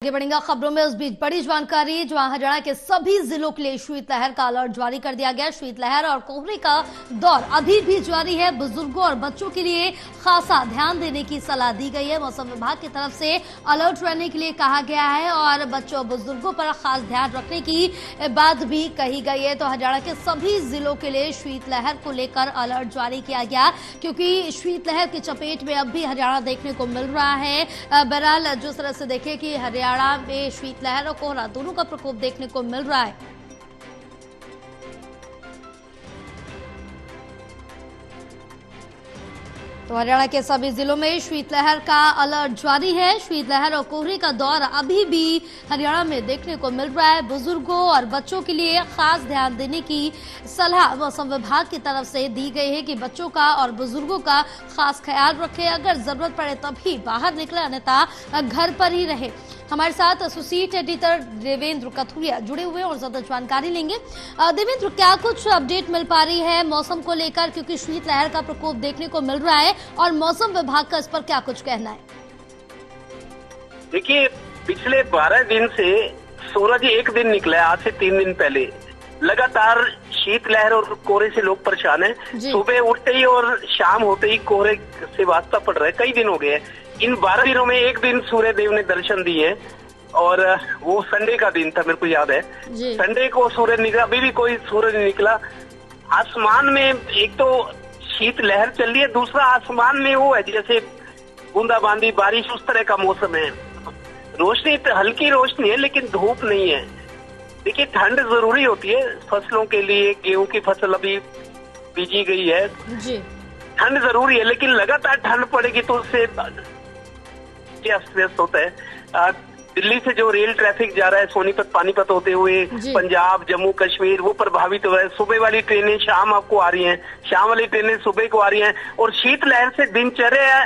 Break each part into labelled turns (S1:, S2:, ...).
S1: आगे बढ़ेंगे खबरों में। उस बीच बड़ी जानकारी, जहां हरियाणा के सभी जिलों के लिए शीतलहर का अलर्ट जारी कर दिया गया। शीतलहर और कोहरे का दौर अभी भी जारी है। बुजुर्गों और बच्चों के लिए खासा ध्यान देने की सलाह दी गई है। मौसम विभाग की तरफ से अलर्ट रहने के लिए कहा गया है और बच्चों और बुजुर्गों पर खास ध्यान रखने की बात भी कही गई है। तो हरियाणा के सभी जिलों के लिए शीतलहर को लेकर अलर्ट जारी किया गया, क्योंकि शीतलहर की चपेट में अब भी हरियाणा देखने को मिल रहा है। बहरहाल जिस तरह से देखें कि हरियाणा में शीतलहर और कोहरा दोनों का प्रकोप देखने को मिल रहा है। तो हरियाणा के सभी जिलों में शीतलहर का अलर्ट जारी है। शीतलहर और कोहरे का दौर अभी भी हरियाणा में देखने को मिल रहा है। बुजुर्गों और बच्चों के लिए खास ध्यान देने की सलाह मौसम विभाग की तरफ से दी गई है कि बच्चों का और बुजुर्गों का खास ख्याल रखें। अगर जरूरत पड़े तभी बाहर निकले, अन्यथा घर पर ही रहे। हमारे साथ एसोसिएट एडिटर देवेंद्र कथुरिया जुड़े हुए और ज्यादा जानकारी लेंगे। देवेंद्र, क्या कुछ अपडेट मिल पा रही है मौसम को लेकर, क्योंकि शीतलहर का प्रकोप देखने को मिल रहा है और मौसम विभाग का इस पर क्या कुछ कहना है?
S2: देखिए, पिछले 12 दिन से सूरज एक दिन निकला है, आज से 3 दिन पहले लगातार शीतलहर और कोहरे से लोग परेशान हैं। सुबह उठते ही और शाम होते ही कोहरे से वास्ता पड़ रहा है। कई दिन हो गए हैं। इन 12 दिनों में एक दिन सूर्य देव ने दर्शन दिए और वो संडे का दिन था, मेरे को याद है। संडे को सूर्य निकला, अभी भी कोई सूर्य नहीं निकला। आसमान में एक तो शीतलहर चल रही है, दूसरा आसमान में वो है जैसे बूंदाबांदी बारिश, उस तरह का मौसम है। रोशनी तो हल्की रोशनी है, लेकिन धूप नहीं है। देखिए, ठंड जरूरी होती है फसलों के लिए। गेहूं की फसल अभी बीजी गई है, ठंड जरूरी है, लेकिन लगातार ठंड पड़ेगी तो उससे अस्त व्यस्त होता है। दिल्ली से जो रेल ट्रैफिक जा रहा है सोनीपत पानीपत होते हुए पंजाब जम्मू कश्मीर, वो प्रभावित हो रहा है। सुबह वाली ट्रेनें शाम आपको आ रही हैं, शाम वाली ट्रेनें सुबह को आ रही हैं और शीतलहर से दिनचर्या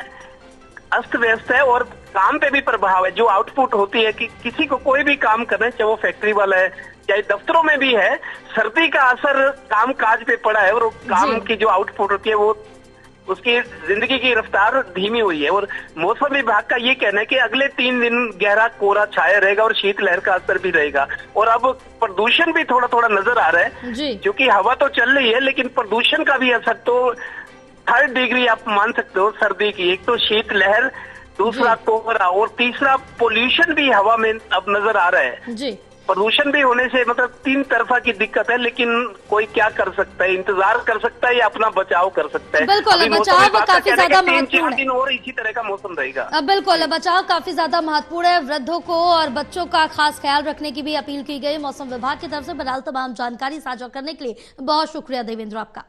S2: अस्त व्यस्त है और काम पे भी प्रभाव है। जो आउटपुट होती है कि किसी को कोई भी काम करना है, चाहे वो फैक्ट्री वाला है चाहे दफ्तरों में भी है, सर्दी का असर काम काज पे पड़ा है और काम की जो आउटपुट होती है वो उसकी जिंदगी की रफ्तार धीमी हुई है। और मौसम विभाग का ये कहना है कि अगले 3 दिन गहरा कोहरा छाया रहेगा और शीतलहर का असर भी रहेगा। और अब प्रदूषण भी थोड़ा थोड़ा नजर आ रहा है, क्योंकि हवा तो चल रही है लेकिन प्रदूषण का भी असर तो 3rd डिग्री आप मान सकते हो सर्दी की। एक तो शीतलहर, दूसरा कोहरा और तीसरा पोल्यूशन भी हवा में अब नजर आ रहा है। प्रदूषण भी होने से मतलब 3 तरफा की दिक्कत है, लेकिन कोई क्या कर सकता है? इंतजार कर सकता है या अपना बचाव कर सकता है?
S1: बिल्कुल, बचाव काफी ज्यादा महत्वपूर्ण है।
S2: 3-4 दिन और इसी तरह का मौसम रहेगा।
S1: बिल्कुल, बचाव काफी ज्यादा महत्वपूर्ण है। वृद्धों को और बच्चों का खास ख्याल रखने की भी अपील की गई मौसम विभाग की तरफ से। बहरहाल तमाम जानकारी साझा करने के लिए बहुत शुक्रिया देवेंद्र आपका।